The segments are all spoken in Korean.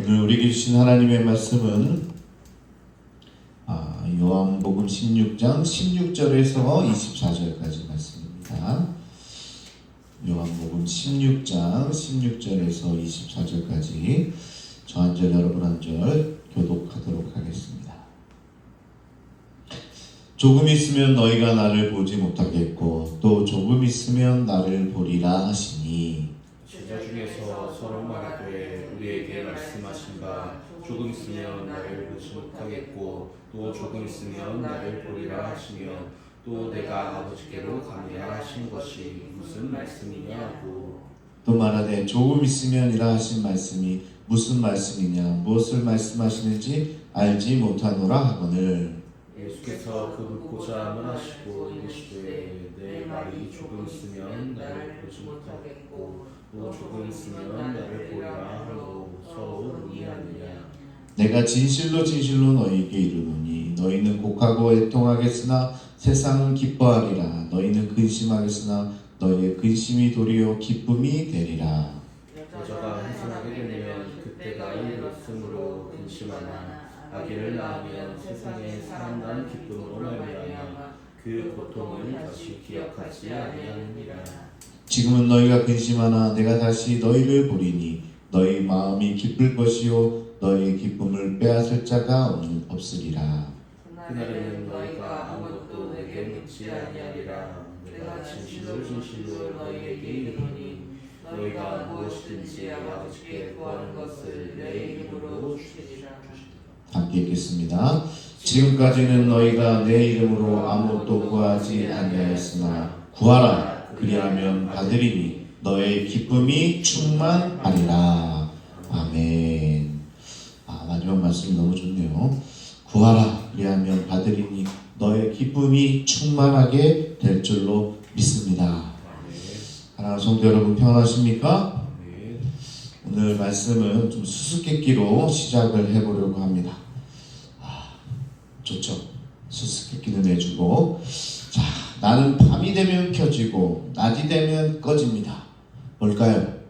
오늘 우리에게 주신 하나님의 말씀은 요한복음 16장 16절에서 24절까지 말씀입니다. 요한복음 16장 16절에서 24절까지 저 한 절 여러분 한 절 교독하도록 하겠습니다. 조금 있으면 너희가 나를 보지 못하겠고 또 조금 있으면 나를 보리라 하시니 제자 중에서 서로 말하되 우리에게 말씀하신 바 조금 있으면 나를 보지 못하겠고 또 조금 있으면 나를 보리라 하시며 또 내가 아버지께로 가리라 하신 것이 무슨 말씀이냐고. 또 말하되 조금 있으면이라 하신 말씀이 무슨 말씀이냐 무엇을 말씀하시는지 알지 못하노라 하거늘 예수께서 그 묻고자 말하시고 이르시되 내 말이 조금 있으면 나를 보지 못하겠고 또 조금 있으면 나를 보리라 하고 서로 논의하느냐. 내가 진실로 진실로 너희에게 이르노니 너희는 곡하고 애통하겠으나 세상은 기뻐하리라. 너희는 근심하겠으나 너희의 근심이 도리어 기쁨이 되리라. 여자가 행선하게 되면 그때가 이르렀으므로 근심하나 아기를 낳으면 세상에 사랑난 기쁨으로 말미암아 그 고통을 다시 기억하지 아니하느니라. 지금은 너희가 근심하나 내가 다시 너희를 보리니 너희 마음이 기쁠 것이요 너희의 기쁨을 빼앗을 자가 없으리라. 그날에는 너희가 아무것도 내게 묻지 아니하리라. 내가 진실로 진실로 너희에게 이르노니 너희가 무엇이든지 아버지께 구하는 것을 내 이름으로 주시리라. 함께 읽겠습니다. 지금까지는 너희가 내 이름으로 아무것도 구하지 아니하였으나 구하라 그리하면 받으리니 너의 기쁨이 충만하리라. 아멘. 마지막 말씀이 너무 좋네요. 구하라 그리하면 받으리니 너의 기쁨이 충만하게 될 줄로 믿습니다. 하나님 성도 여러분 평안하십니까? 오늘 말씀은 좀 수수께끼로 시작을 해보려고 합니다. 좋죠. 수수께끼는 내주고 자, 나는 밤이 되면 켜지고 낮이 되면 꺼집니다. 뭘까요?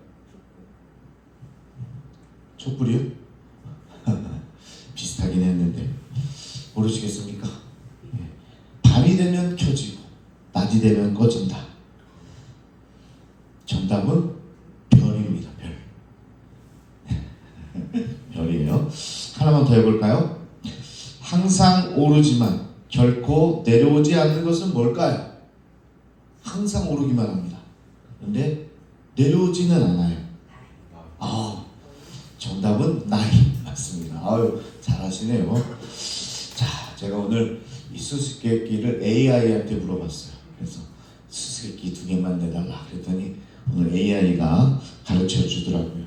촛불이요? 비슷하긴 했는데 모르시겠습니까? 밤이 되면 켜지고 낮이 되면 꺼진다. 정답은 별입니다. 별. 별이에요. 하나만 더 해볼까요? 항상 오르지만 결코 내려오지 않는 것은 뭘까요? 항상 오르기만 합니다. 그런데 내려오지는 않아요. 정답은 나이 맞습니다. 잘하시네요. 자, 제가 오늘 이 수수께끼를 AI한테 물어봤어요. 그래서 수수께끼 2개만 내달라 그랬더니 오늘 AI가 가르쳐 주더라고요.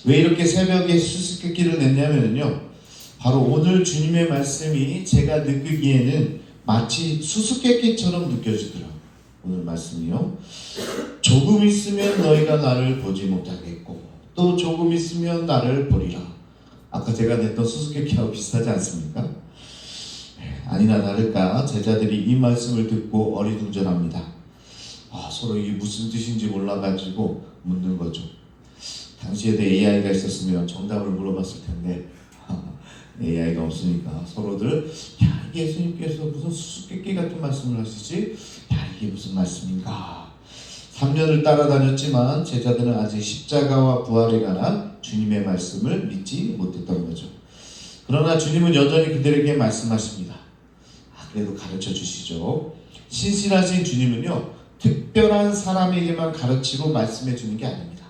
왜 이렇게 새벽에 수수께끼를 냈냐면요, 바로 오늘 주님의 말씀이 제가 느끼기에는 마치 수수께끼처럼 느껴지더라고요. 오늘 말씀이요. 조금 있으면 너희가 나를 보지 못하겠고 또 조금 있으면 나를 보리라. 아까 제가 냈던 수수께끼하고 비슷하지 않습니까? 아니나 다를까 제자들이 이 말씀을 듣고 어리둥절합니다. 서로 이게 무슨 뜻인지 몰라가지고 묻는 거죠. 당시에도 AI가 있었으면 정답을 물어봤을 텐데 AI가 없으니까 서로들 예수님께서 무슨 수수께끼 같은 말씀을 하시지? 이게 무슨 말씀인가? 3년을 따라다녔지만 제자들은 아직 십자가와 부활에 관한 주님의 말씀을 믿지 못했던 거죠. 그러나 주님은 여전히 그들에게 말씀하십니다. 그래도 가르쳐 주시죠. 신실하신 주님은요, 특별한 사람에게만 가르치고 말씀해 주는 게 아닙니다.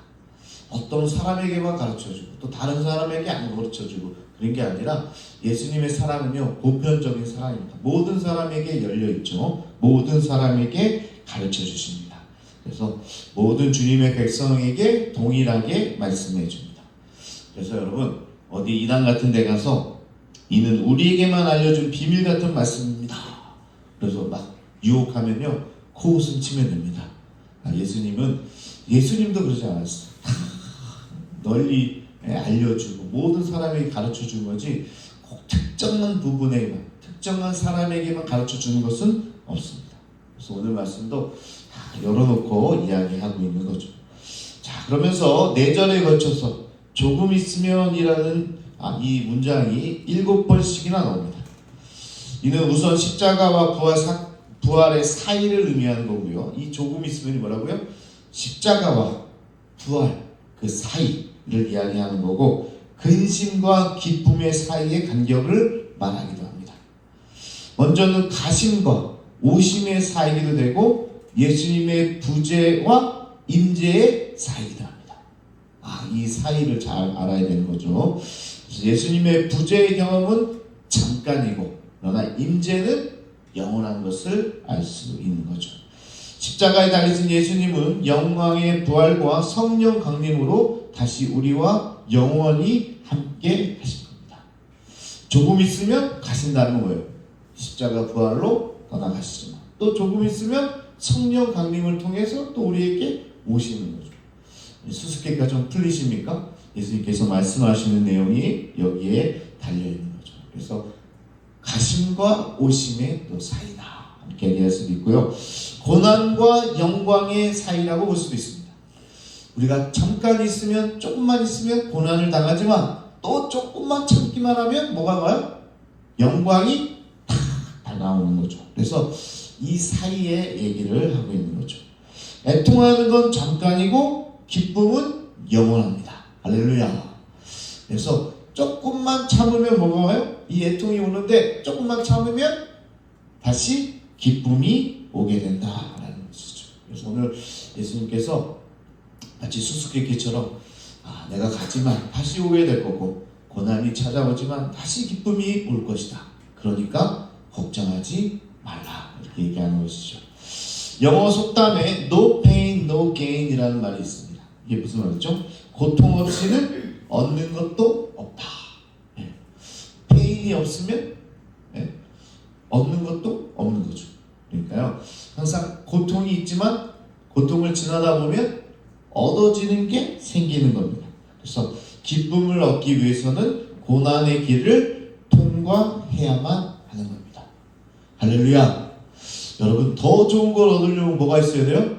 어떤 사람에게만 가르쳐주고 또 다른 사람에게 안 가르쳐주고 그런 게 아니라 예수님의 사랑은요, 보편적인 사랑입니다. 모든 사람에게 열려있죠. 모든 사람에게 가르쳐 주십니다. 그래서 모든 주님의 백성에게 동일하게 말씀해 줍니다. 그래서 여러분, 어디 이단 같은 데 가서 이는 우리에게만 알려준 비밀 같은 말씀입니다. 그래서 막 유혹하면요, 코웃음 치면 됩니다. 예수님도 그러지 않았어요. 널리 알려주고 모든 사람에게 가르쳐주는 거지 꼭 특정한 부분에만, 특정한 사람에게만 가르쳐주는 것은 없습니다. 그래서 오늘 말씀도 다 열어놓고 이야기하고 있는 거죠. 자, 그러면서 4절에 거쳐서 조금 있으면이라는 이 문장이 7번씩이나 나옵니다. 이는 우선 십자가와 부활의 사이를 의미하는 거고요. 이 조금 있으면이 뭐라고요? 십자가와 부활 그 사이를 이야기하는 거고, 근심과 기쁨의 사이의 간격을 말하기도 합니다. 먼저는 가심과 오심의 사이기도 되고, 예수님의 부재와 임재의 사이기도 합니다. 이 사이를 잘 알아야 되는 거죠. 예수님의 부재의 경험은 잠깐이고, 그러나 임재는 영원한 것을 알 수 있는 거죠. 십자가에 달리신 예수님은 영광의 부활과 성령 강림으로 다시 우리와 영원히 함께 하실 겁니다. 조금 있으면 가신다는 거예요. 십자가 부활로 떠나가시지만, 또 조금 있으면 성령 강림을 통해서 또 우리에게 오시는 거죠. 수수께끼가 좀 풀리십니까? 예수님께서 말씀하시는 내용이 여기에 달려있는 거죠. 그래서 가심과 오심의 또 사이다, 이렇게 얘기할 수도 있고요. 고난과 영광의 사이라고 볼 수도 있습니다. 우리가 잠깐 있으면, 조금만 있으면 고난을 당하지만, 또 조금만 참기만 하면 뭐가 와요? 영광이 다 다가오는 거죠. 그래서 이 사이의 얘기를 하고 있는 거죠. 애통하는 건 잠깐이고 기쁨은 영원합니다. 할렐루야. 그래서 조금만 참으면 뭐가 와요? 이 애통이 오는데 조금만 참으면 다시 기쁨이 오게 된다라는 것이죠. 그래서 오늘 예수님께서 마치 수수께끼처럼 내가 가지만 다시 오게 될 거고, 고난이 찾아오지만 다시 기쁨이 올 것이다. 그러니까 걱정하지 말라, 이렇게 얘기하는 것이죠. 영어 속담에 no pain, no gain 이라는 말이 있습니다. 이게 무슨 말이죠? 고통 없이는 얻는 것도 없다. 페인이 없으면 얻는 것도 없는 거죠. 그러니까요, 항상 고통이 있지만 고통을 지나다 보면 얻어지는 게 생기는 겁니다. 그래서 기쁨을 얻기 위해서는 고난의 길을 통과해야만 하는 겁니다. 할렐루야. 여러분, 더 좋은 걸 얻으려면 뭐가 있어야 돼요?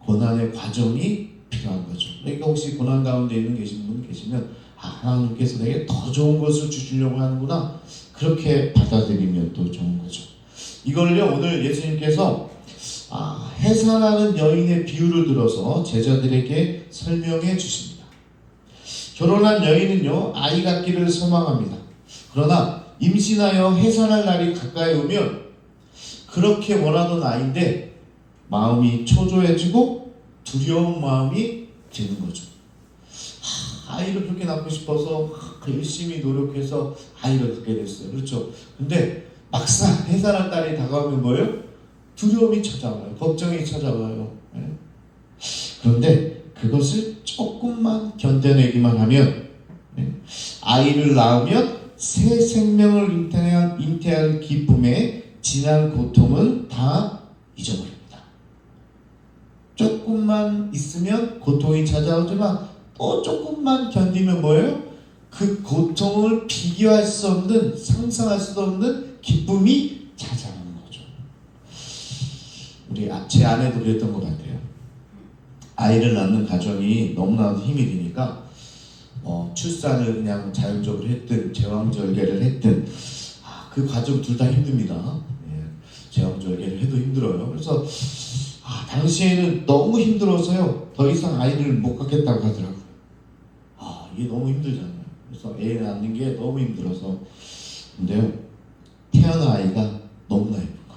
고난의 과정이 필요한 거죠. 그러니까 혹시 고난 가운데 계신 분 계시면 하나님께서 내게 더 좋은 것을 주시려고 하는구나, 그렇게 받아들이면 또 좋은 거죠. 이걸요, 오늘 예수님께서 해산하는 여인의 비유를 들어서 제자들에게 설명해 주십니다. 결혼한 여인은요, 아이 갖기를 소망합니다. 그러나 임신하여 해산할 날이 가까이 오면 그렇게 원하던 아이인데 마음이 초조해지고 두려운 마음이 드는 거죠. 아이를 그렇게 낳고 싶어서 열심히 노력해서 아이를 갖게 됐어요. 그렇죠? 근데 막상 해산할 날이 다가오면 뭐예요? 두려움이 찾아와요. 걱정이 찾아와요. 그런데 그것을 조금만 견뎌내기만 하면, 아이를 낳으면 새 생명을 잉태한 기쁨에 지난 고통은 다 잊어버립니다. 조금만 있으면 고통이 찾아오지만 또 조금만 견디면 뭐예요? 그 고통을 비교할 수 없는, 상상할 수도 없는 기쁨이 찾아오는 거죠. 제 아내도 그랬던 것 같아요. 아이를 낳는 가정이 너무나도 힘이 드니까 출산을 그냥 자연적으로 했든 제왕절개를 했든 그 과정 둘 다 힘듭니다. 제왕절개를 해도 힘들어요. 그래서 당시에는 너무 힘들어서요, 더 이상 아이를 못 갖겠다고 하더라고요. 이게 너무 힘들잖아요. 그래서 애 낳는 게 너무 힘들어서. 근데요, 태어난 아이가 너무나 예쁘고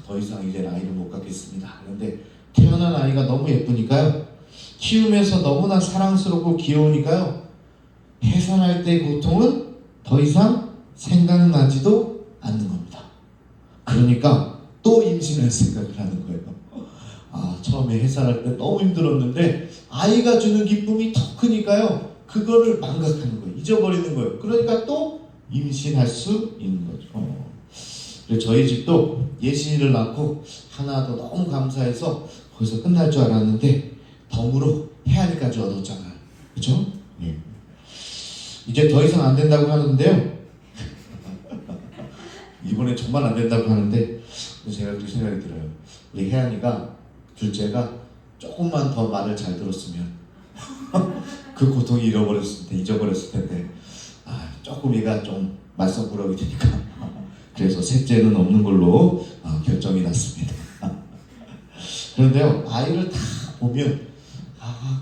더 이상 이제 아이를 못 갖겠습니다. 그런데 태어난 아이가 너무 예쁘니까요, 키우면서 너무나 사랑스럽고 귀여우니까요, 해산할 때의 고통은 더 이상 생각나지도 않는 겁니다. 그러니까 또 임신할 생각을 하는 거예요. 처음에 해산할 때 너무 힘들었는데 아이가 주는 기쁨이 더 크니까요, 그거를 망각하는 거예요. 잊어버리는 거예요. 그러니까 또 임신할 수 있는 거죠. 그래서 저희 집도 예신이를 낳고 하나도 너무 감사해서 거기서 끝날 줄 알았는데 덤으로 혜안이까지 얻었잖아요. 그렇죠? 이제 더 이상 안 된다고 하는데요. 이번에 정말 안 된다고 하는데 제가 그 생각이 들어요. 우리 혜안이가, 둘째가 조금만 더 말을 잘 들었으면 그 고통이 잊어버렸을 텐데 조금 얘가 좀 말썽꾸러기 되니까 그래서 셋째는 없는 걸로 결정이 났습니다. 그런데요, 아이를 다 보면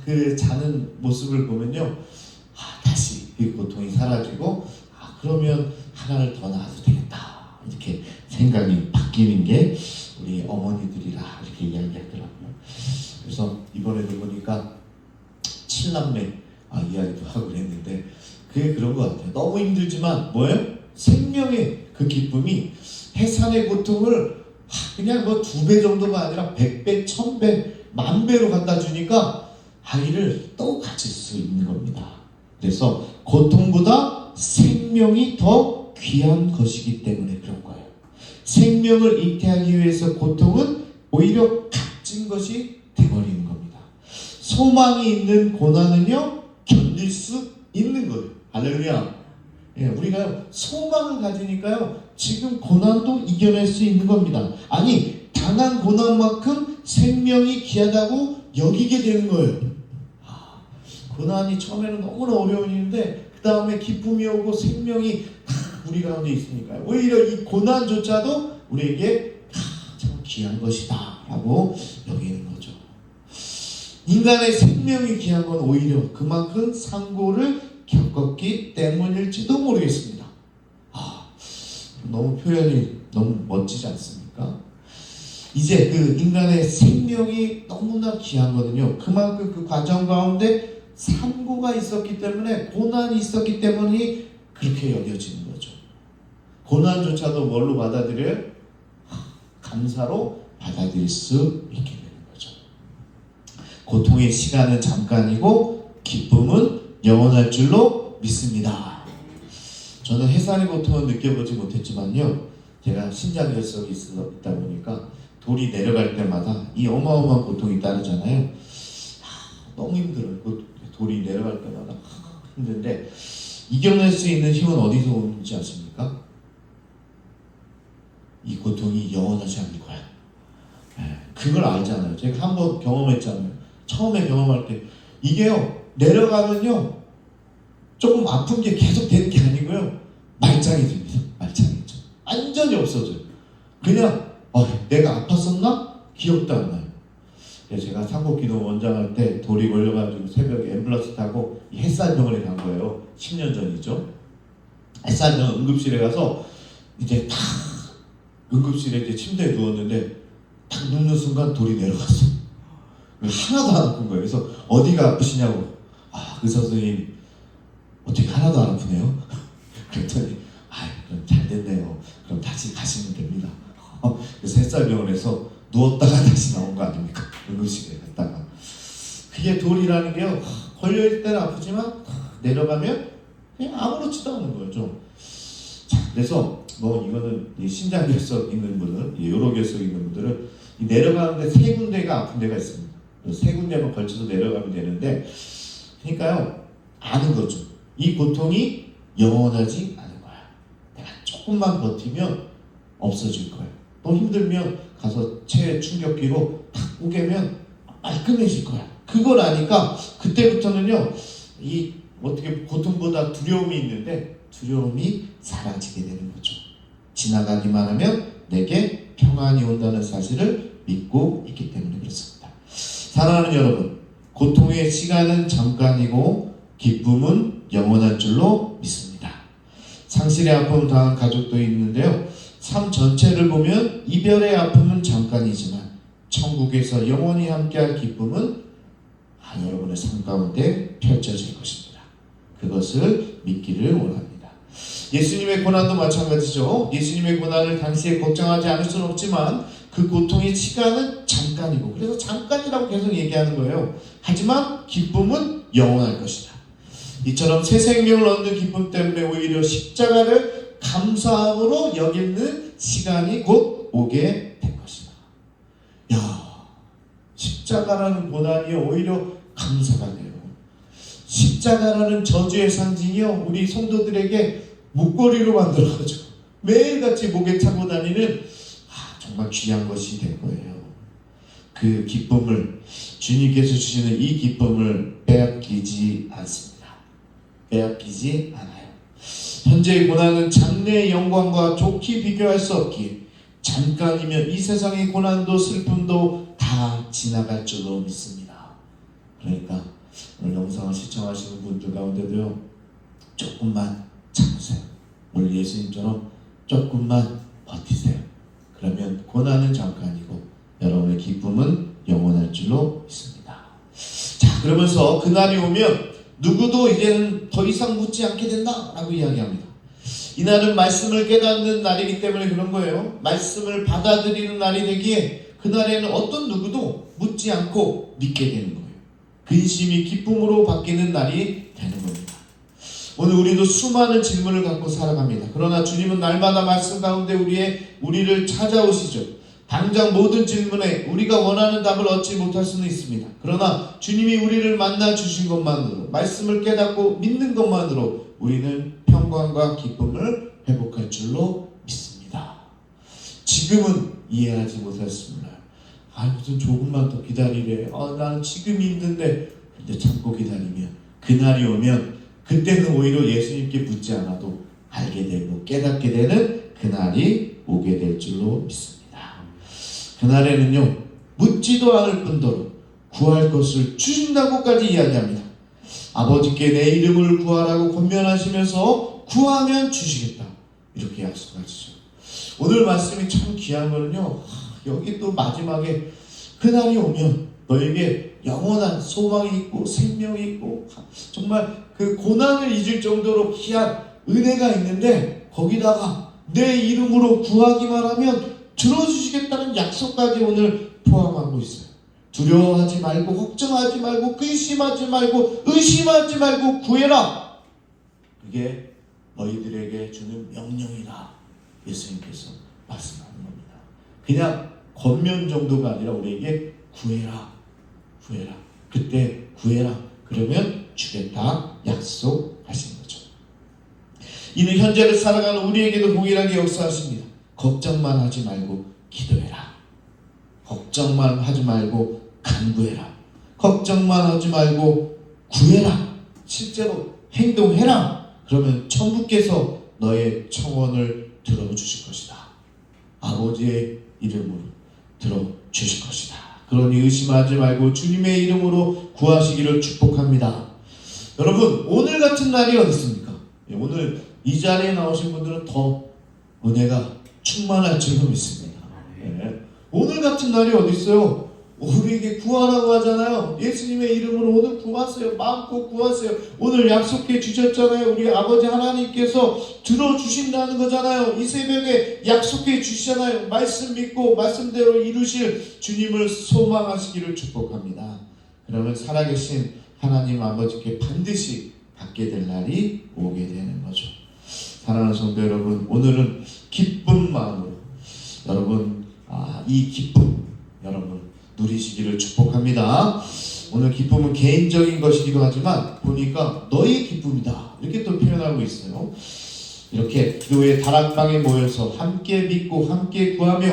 그 자는 모습을 보면요, 다시 그 고통이 사라지고 그러면 하나를 더 낳아도 되겠다 이렇게 생각이 바뀌는 게 우리 어머니들이라 이렇게 이야기하더라고요. 그래서 이번에도 보니까 7남매 이야기도 하고 그랬는데 그게 그런 것 같아요. 너무 힘들지만 뭐예요? 생명의 그 기쁨이 해산의 고통을 그냥 뭐 2배 정도가 아니라 100배, 1000배, 10,000배로 갖다 주니까 아이를 또 가질 수 있는 겁니다. 그래서 고통보다 생명이 더 귀한 것이기 때문에 그런 거예요. 생명을 잉태하기 위해서 고통은 오히려 값진 것이 되어버리는 겁니다. 소망이 있는 고난은요, 견딜 수 있는 거예요. 할렐루야. 우리가 소망을 가지니까요, 지금 고난도 이겨낼 수 있는 겁니다. 아니, 당한 고난만큼 생명이 귀하다고 여기게 되는 거예요. 고난이 처음에는 너무나 어려운 일인데 그 다음에 기쁨이 오고 생명이 우리 가운데 있으니까요. 오히려 이 고난조차도 우리에게 참 귀한 것이다 라고 여기는 거죠. 인간의 생명이 귀한 건 오히려 그만큼 상고를 겪었기 때문일지도 모르겠습니다. 너무 표현이 너무 멋지지 않습니까? 이제 그 인간의 생명이 너무나 귀한 거는요, 그만큼 그 과정 가운데 상고가 있었기 때문에, 고난이 있었기 때문에 그렇게 여겨지는 거죠. 고난조차도 뭘로 받아들여요? 감사로 받아들일 수 있게 되는 거죠. 고통의 시간은 잠깐이고 기쁨은 영원할 줄로 믿습니다. 저는 해산의 고통은 느껴보지 못했지만요, 제가 신장 결석이 있다 보니까 돌이 내려갈 때마다 이 어마어마한 고통이 따르잖아요. 너무 힘들어요. 그 돌이 내려갈 때마다 힘든데 이겨낼 수 있는 힘은 어디서 오는지 아십니까? 이 고통이 영원하지 않을 거야. 그걸 알잖아요. 제가 한번 경험했잖아요. 처음에 경험할 때 이게요, 내려가면요 조금 아픈 게 계속 되는 게 아니고요, 말짱해집니다. 말짱해져. 완전히 없어져요. 그냥 내가 아팠었나? 기억도 안 나요. 제가 상복기도 원장할 때 돌이 걸려가지고 새벽에 앰뷸런스 타고 햇살병원에 간 거예요. 10년 전이죠. 햇살병원 응급실에 가서 이제 딱 응급실에 이제 침대에 누웠는데 딱 눕는 순간 돌이 내려갔어. 하나도 안 아픈 거예요. 그래서 어디가 아프시냐고. 의사 선생님 어떻게 하나도 안 아프네요? 그랬더니 그럼 잘 됐네요. 그럼 다시 가시면 됩니다. 그래서 햇살병원에서 누웠다가 다시 나온 거 아닙니까? 응급실에 갔다가. 그게 돌이라는 게요, 걸려있을 때는 아프지만 내려가면 그냥 아무렇지도 않은 거죠. 자, 그래서 뭐 이거는 신장결석 있는 분은, 요로결석 있는 분들은 내려가는데 3군데가 아픈 데가 있습니다. 3군데만 걸쳐서 내려가면 되는데, 그러니까요, 아는 거죠. 이 고통이 영원하지 않은 거야. 내가 조금만 버티면 없어질 거야. 또 힘들면 가서 체외 충격기로 탁 우개면 깔끔해질 거야. 그걸 아니까 그때부터는요, 이 어떻게 고통보다 두려움이 있는데 두려움이 사라지게 되는 거죠. 지나가기만 하면 내게 평안이 온다는 사실을 믿고 있기 때문에 그렇습니다. 사랑하는 여러분, 고통의 시간은 잠깐이고 기쁨은 영원할 줄로 믿습니다. 상실의 아픔을 당한 가족도 있는데요, 삶 전체를 보면 이별의 아픔은 잠깐이지만 천국에서 영원히 함께할 기쁨은 여러분의 삶 가운데 펼쳐질 것입니다. 그것을 믿기를 원합니다. 예수님의 고난도 마찬가지죠. 예수님의 고난을 당시에 걱정하지 않을 수는 없지만 그 고통의 시간은 잠깐이고, 그래서 잠깐이라고 계속 얘기하는 거예요. 하지만 기쁨은 영원할 것이다. 이처럼 새 생명을 얻는 기쁨 때문에 오히려 십자가를 감사함으로 여기는 시간이 곧 오게 될 것이다. 십자가라는 고난이 오히려 감사가 돼요. 십자가라는 저주의 상징이요, 우리 성도들에게 목걸이로 만들어가지고 매일같이 목에 차고 다니는 정말 귀한 것이 될 거예요. 그 기쁨을, 주님께서 주시는 이 기쁨을 빼앗기지 않습니다. 빼앗기지 않아요. 현재의 고난은 장래의 영광과 좋게 비교할 수 없기에 잠깐이면 이 세상의 고난도 슬픔도 다 지나갈 줄로 믿습니다. 그러니까 오늘 영상을 시청하시는 분들 가운데도요, 조금만 참으세요. 오늘 예수님처럼 조금만 버티세요. 그러면 고난은 잠깐이고 여러분의 기쁨은 영원할 줄로 믿습니다. 자, 그러면서 그날이 오면 누구도 이제는 더 이상 묻지 않게 된다라고 이야기합니다. 이날은 말씀을 깨닫는 날이기 때문에 그런 거예요. 말씀을 받아들이는 날이 되기에 그날에는 어떤 누구도 묻지 않고 믿게 되는 거예요. 근심이 기쁨으로 바뀌는 날이 되는 겁니다. 오늘 우리도 수많은 질문을 갖고 살아갑니다. 그러나 주님은 날마다 말씀 가운데 우리를 찾아오시죠. 당장 모든 질문에 우리가 원하는 답을 얻지 못할 수는 있습니다. 그러나 주님이 우리를 만나 주신 것만으로, 말씀을 깨닫고 믿는 것만으로 우리는 평강과 기쁨을 회복할 줄로 믿습니다. 지금은 이해하지 못했습니다. 무슨 조금만 더 기다리래. 나는 지금이 힘든데. 근데 참고 기다리면 그날이 오면 그때는 오히려 예수님께 묻지 않아도 알게 되고 깨닫게 되는 그날이 오게 될 줄로 믿습니다. 그날에는요, 묻지도 않을 뿐더러 구할 것을 주신다고까지 이야기합니다. 아버지께 내 이름을 구하라고 권면하시면서 구하면 주시겠다, 이렇게 약속하시죠. 오늘 말씀이 참 귀한 거는요, 여기 또 마지막에 그날이 오면 너에게 영원한 소망이 있고 생명이 있고 정말 그 고난을 잊을 정도로 귀한 은혜가 있는데, 거기다가 내 이름으로 구하기만 하면 들어주시겠다는 약속까지 오늘 포함하고 있어요. 두려워하지 말고, 걱정하지 말고, 근심하지 말고, 의심하지 말고 구해라. 그게 너희들에게 주는 명령이다, 예수님께서 말씀하는 겁니다. 그냥 권면 정도가 아니라 우리에게 구해라, 구해라. 그때 구해라. 그러면 주겠다 약속하신 거죠. 이는 현재를 살아가는 우리에게도 동일하게 역사하십니다. 걱정만 하지 말고 기도해라. 걱정만 하지 말고 간구해라. 걱정만 하지 말고 구해라. 실제로 행동해라. 그러면 천부께서 너의 청원을 들어주실 것이다. 아버지의 이름으로 들어주실 것이다. 그러니 의심하지 말고 주님의 이름으로 구하시기를 축복합니다. 여러분, 오늘 같은 날이 어디 있습니까? 오늘 이 자리에 나오신 분들은 더 은혜가 충만할 줄로 믿습니다. 네. 오늘 같은 날이 어디 있어요? 우리에게 구하라고 하잖아요. 예수님의 이름으로 오늘 구하세요. 마음껏 구하세요. 오늘 약속해 주셨잖아요. 우리 아버지 하나님께서 들어주신다는 거잖아요. 이 새벽에 약속해 주시잖아요. 말씀 믿고 말씀대로 이루실 주님을 소망하시기를 축복합니다. 그러면 살아계신 하나님 아버지께 반드시 받게 될 날이 오게 되는 거죠. 사랑하는 성도 여러분, 오늘은 기쁜 마음으로 여러분, 이 기쁨 여러분 누리시기를 축복합니다. 오늘 기쁨은 개인적인 것이기도 하지만 보니까 너의 기쁨이다, 이렇게 또 표현하고 있어요. 이렇게 기도의 다락방에 모여서 함께 믿고 함께 구하며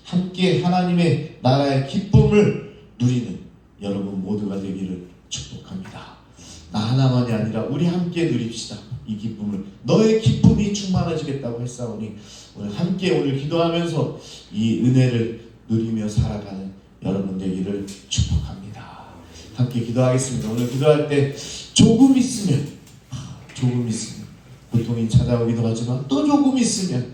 함께 하나님의 나라의 기쁨을 누리는 여러분 모두가 되기를 축복합니다. 나 하나만이 아니라 우리 함께 누립시다. 이 기쁨을, 너의 기쁨이 충만해지겠다고 했사오니 오늘 함께 오늘 기도하면서 이 은혜를 누리며 살아가는 여러분 되기를 축복합니다. 함께 기도하겠습니다. 오늘 기도할 때 조금 있으면 고통이 찾아오기도 하지만 또 조금 있으면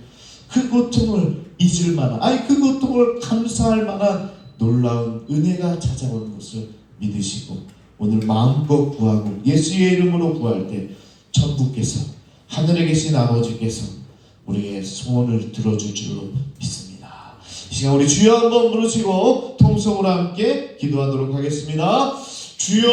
그 고통을 잊을 만한, 그 고통을 감사할 만한 놀라운 은혜가 찾아오는 것을 믿으시고 오늘 마음껏 구하고 예수의 이름으로 구할 때 천부께서, 하늘에 계신 아버지께서 우리의 소원을 들어줄 줄로 믿습니다. 이 시간 우리 주여 한번 부르시고 통성으로 함께 기도하도록 하겠습니다. 주여